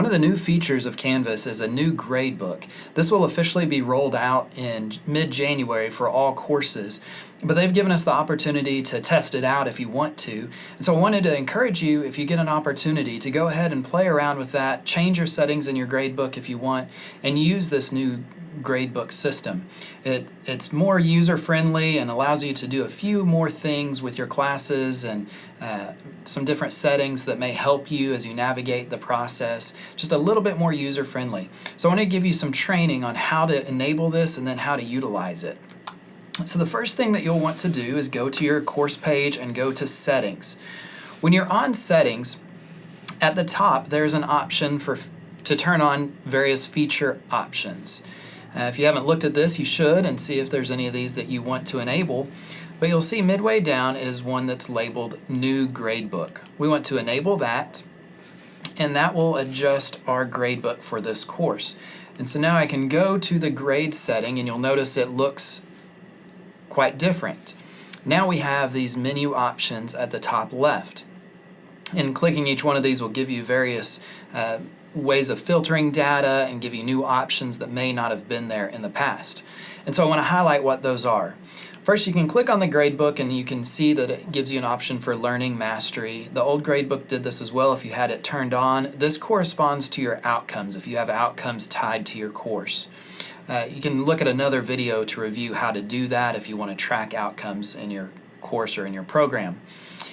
of the new features of Canvas is a new gradebook. This will officially be rolled out in mid-January for all courses, but they've given us the opportunity to test it out if you want to. And so I wanted to encourage you, if you get an opportunity, to go ahead and play around with that, change your settings in your gradebook if you want, and use this new gradebook system. It's more user-friendly and allows you to do a few more things with your classes and some different settings that may help you as you navigate the process, just a little bit more user-friendly. So I want to give you some training on how to enable this and then how to utilize it. So the first thing that you'll want to do is go to your course page and go to Settings. When you're on Settings, at the top there's an option to turn on various feature options. If you haven't looked at this, you should, and see if there's any of these that you want to enable. But you'll see midway down is one that's labeled New Gradebook. We want to enable that, and that will adjust our gradebook for this course. And so now I can go to the grade setting, and you'll notice it looks quite different. Now we have these menu options at the top left. And clicking each one of these will give you various ways of filtering data and give you new options that may not have been there in the past. And so I want to highlight what those are. First, you can click on the gradebook and you can see that it gives you an option for learning mastery. The old gradebook did this as well if you had it turned on. This corresponds to your outcomes if you have outcomes tied to your course. You can look at another video to review how to do that if you want to track outcomes in your course or in your program.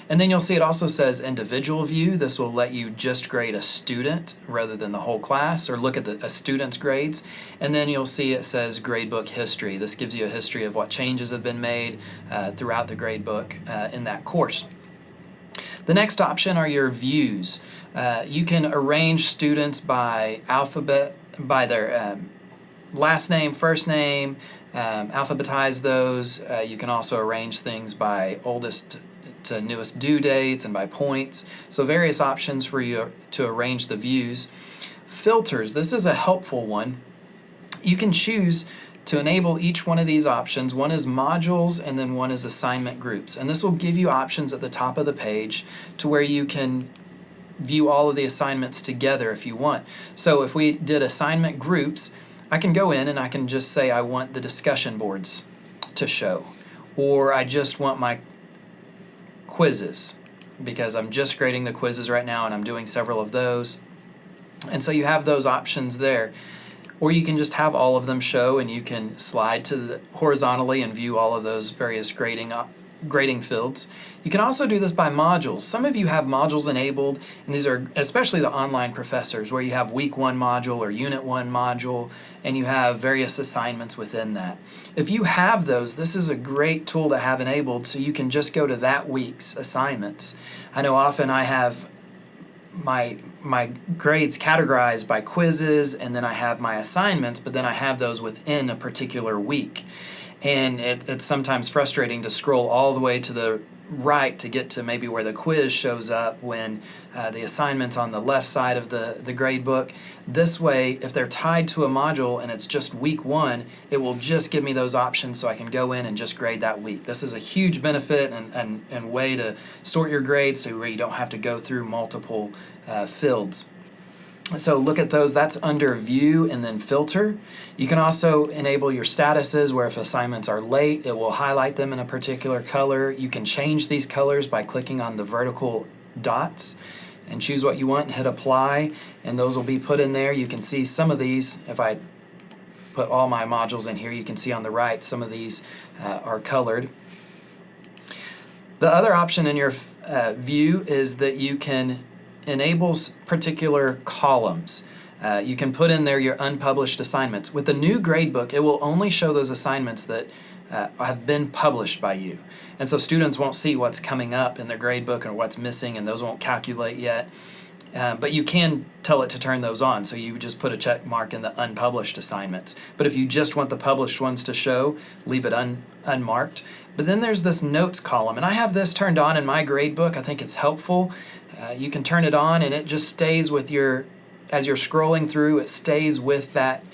And then you'll see it also says individual view. This will let you just grade a student rather than the whole class, or look at a student's grades. And then you'll see it says gradebook history. This gives you a history of what changes have been made throughout the gradebook in that course. The next option are your views. You can arrange students by alphabet, by their last name, first name, alphabetize those. You can also arrange things by oldest to newest due dates and by points. So various options for you to arrange the views. Filters, this is a helpful one. You can choose to enable each one of these options. One is modules and then one is assignment groups. And this will give you options at the top of the page to where you can view all of the assignments together if you want. So if we did assignment groups, I can go in and I can just say I want the discussion boards to show, or I just want my quizzes, because I'm just grading the quizzes right now and I'm doing several of those. And so you have those options there. Or you can just have all of them show, and you can slide to the horizontally and view all of those various grading fields. You can also do this by modules. Some of you have modules enabled, and these are especially the online professors, where you have week 1 module or unit 1 module, and you have various assignments within that. If you have those, this is a great tool to have enabled, so you can just go to that week's assignments. I know often I have my grades categorized by quizzes, and then I have my assignments, but then I have those within a particular week. And it's sometimes frustrating to scroll all the way to the right to get to maybe where the quiz shows up when the assignment's on the left side of the grade book. This way, if they're tied to a module and it's just week 1, it will just give me those options so I can go in and just grade that week. This is a huge benefit and way to sort your grades to where you don't have to go through multiple fields. So look at those. That's under View and then Filter. You can also enable your statuses, where if assignments are late, it will highlight them in a particular color. You can change these colors by clicking on the vertical dots and choose what you want and hit Apply, and those will be put in there. You can see some of these. If I put all my modules in here, you can see on the right some of these are colored. The other option in your view is that you can enable particular columns. You can put in there your unpublished assignments. With the new gradebook, it will only show those assignments that have been published by you. And so students won't see what's coming up in their gradebook or what's missing, and those won't calculate yet. But you can tell it to turn those on, so you just put a check mark in the unpublished assignments. But if you just want the published ones to show, leave it unmarked. But then there's this notes column, and I have this turned on in my gradebook. I think it's helpful. You can turn it on, and it just stays with as you're scrolling through, it stays with that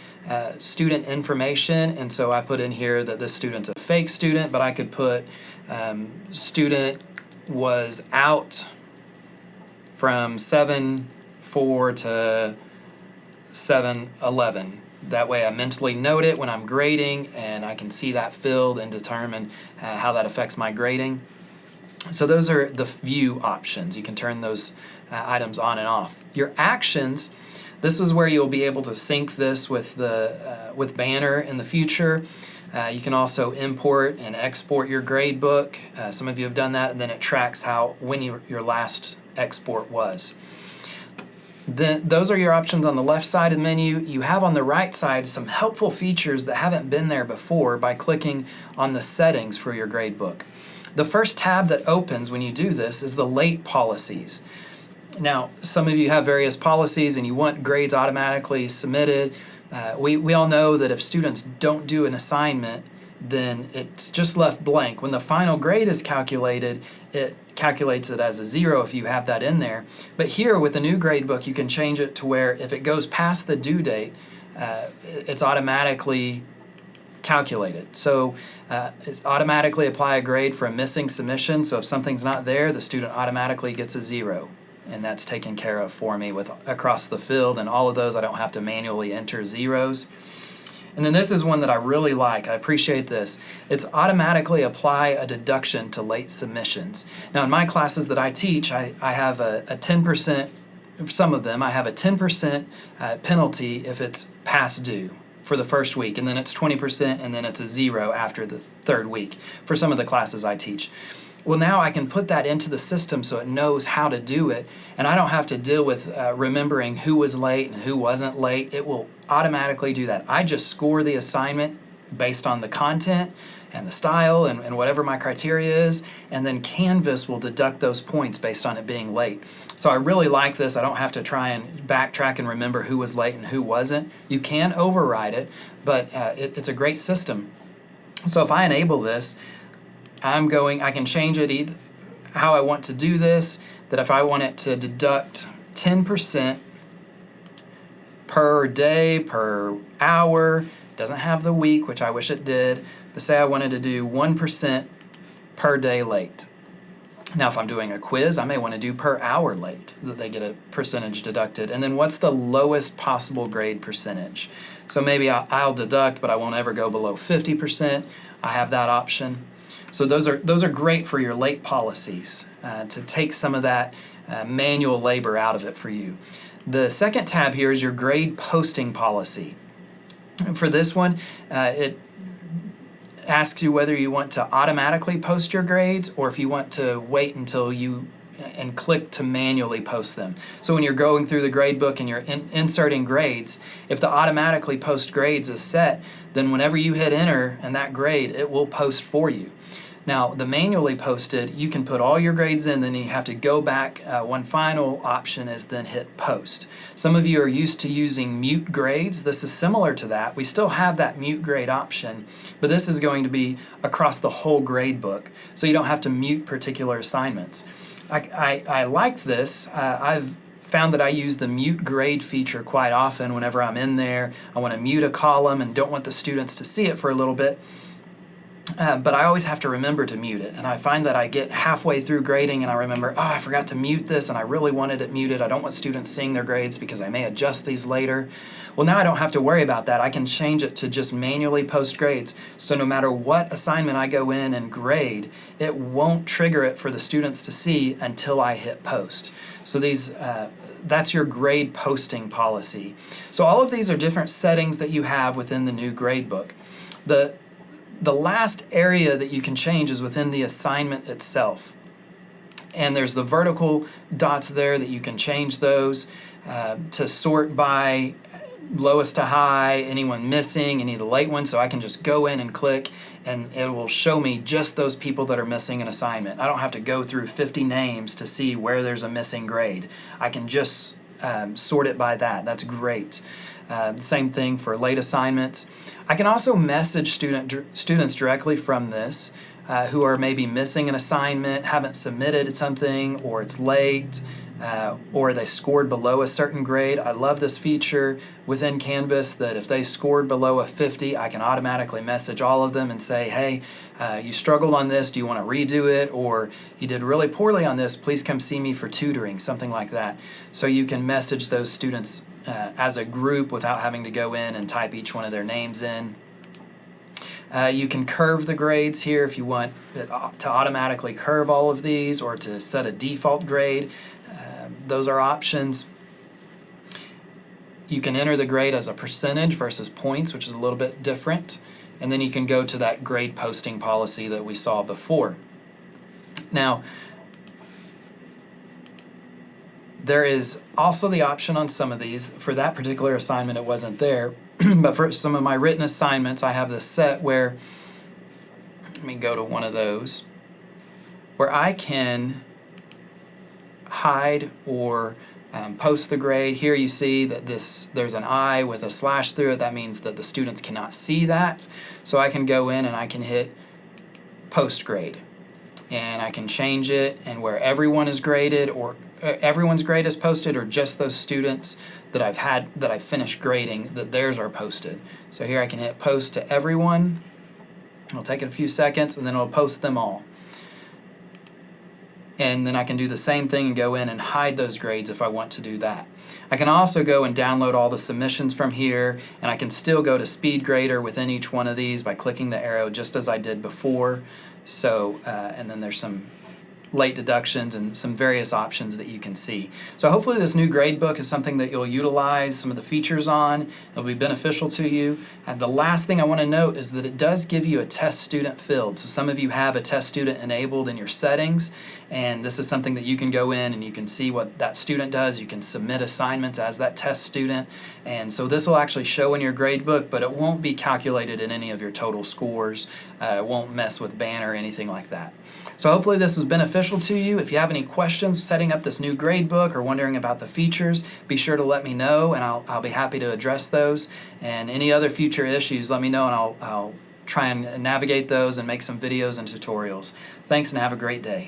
student information. And so I put in here that this student's a fake student, but I could put student was out from 7/4 to 711. That way I mentally note it when I'm grading, and I can see that field and determine how that affects my grading. So those are the view options. You can turn those items on and off. Your actions, this is where you'll be able to sync this with with Banner in the future. You can also import and export your gradebook. Some of you have done that, and then it tracks when your last export was. Then those are your options on the left side of the menu. You have on the right side some helpful features that haven't been there before by clicking on the settings for your gradebook. The first tab that opens when you do this is the late policies. Now, some of you have various policies and you want grades automatically submitted. We all know that if students don't do an assignment, then it's just left blank. When the final grade is calculated, it calculates it as a 0 if you have that in there. But here with the new gradebook, you can change it to where if it goes past the due date, it's automatically calculated. So it's automatically apply a grade for a missing submission. So if something's not there, the student automatically gets a 0. And that's taken care of for me with across the field, and all of those I don't have to manually enter zeros. And then this is one that I really like. I appreciate this. It's automatically apply a deduction to late submissions. Now in my classes that I teach, I have a 10%, some of them, I have a 10% penalty if it's past due for the first week, and then it's 20%, and then it's a 0 after the third week for some of the classes I teach. Well, now I can put that into the system so it knows how to do it, and I don't have to deal with remembering who was late and who wasn't late. It will automatically do that. I just score the assignment based on the content and the style and whatever my criteria is, and then Canvas will deduct those points based on it being late. So I really like this. I don't have to try and backtrack and remember who was late and who wasn't. You can override it, but it's a great system. So if I enable this, I can change it how I want to do this, that if I want it to deduct 10% per day, per hour, doesn't have the week, which I wish it did, but say I wanted to do 1% per day late. Now if I'm doing a quiz, I may want to do per hour late, that they get a percentage deducted. And then what's the lowest possible grade percentage? So maybe I'll deduct, but I won't ever go below 50%. I have that option. So those are great for your late policies, to take some of that manual labor out of it for you. The second tab here is your grade posting policy. For this one, it asks you whether you want to automatically post your grades or if you want to wait until and click to manually post them. So when you're going through the gradebook and you're inserting grades, if the automatically post grades is set, then whenever you hit enter and that grade, it will post for you. Now, the manually posted, you can put all your grades in, then you have to go back. One final option is then hit post. Some of you are used to using mute grades. This is similar to that. We still have that mute grade option, but this is going to be across the whole grade book, so you don't have to mute particular assignments. I like this. I've found that I use the mute grade feature quite often whenever I'm in there. I want to mute a column and don't want the students to see it for a little bit. But I always have to remember to mute it, and I find that I get halfway through grading and I remember, oh, I forgot to mute this and I really wanted it muted. I don't want students seeing their grades because I may adjust these later. Well, now I don't have to worry about that. I can change it to just manually post grades, so no matter what assignment I go in and grade, it won't trigger it for the students to see until I hit post. So that's your grade posting policy. So all of these are different settings that you have within the new gradebook. The last area that you can change is within the assignment itself. And there's the vertical dots there that you can change those to sort by lowest to high, anyone missing, any of the late ones. So I can just go in and click and it will show me just those people that are missing an assignment. I don't have to go through 50 names to see where there's a missing grade. I can just sort it by that. That's great. Same thing for late assignments. I can also message students directly from this who are maybe missing an assignment, haven't submitted something, or it's late, or they scored below a certain grade. I love this feature within Canvas that if they scored below a 50, I can automatically message all of them and say, hey, you struggled on this, do you want to redo it? Or you did really poorly on this, please come see me for tutoring, something like that. So you can message those students as a group without having to go in and type each one of their names in. You can curve the grades here if you want it to automatically curve all of these or to set a default grade. Those are options. You can enter the grade as a percentage versus points, which is a little bit different. And then you can go to that grade posting policy that we saw before. Now, there is also the option on some of these. For that particular assignment, it wasn't there. But for some of my written assignments, I have this set where, let me go to one of those, where I can hide or post the grade. Here you see that there's an I with a slash through it. That means that the students cannot see that. So I can go in and I can hit post grade. And I can change it, and where everyone is graded, or everyone's grade is posted, or just those students that I've finished grading, that theirs are posted. So here I can hit post to everyone. It'll take it a few seconds, and then it'll post them all. And then I can do the same thing and go in and hide those grades if I want to do that. I can also go and download all the submissions from here, and I can still go to Speed Grader within each one of these by clicking the arrow just as I did before. So, and then there's some late deductions and some various options that you can see. So hopefully this new gradebook is something that you'll utilize some of the features on. It'll be beneficial to you. And the last thing I want to note is that it does give you a test student field. So some of you have a test student enabled in your settings, and this is something that you can go in and you can see what that student does. You can submit assignments as that test student, and so this will actually show in your gradebook, but it won't be calculated in any of your total scores. It won't mess with banner or anything like that. So hopefully this was beneficial to you. If you have any questions setting up this new gradebook or wondering about the features, be sure to let me know, and I'll be happy to address those. And any other future issues, let me know, and I'll try and navigate those and make some videos and tutorials. Thanks, and have a great day.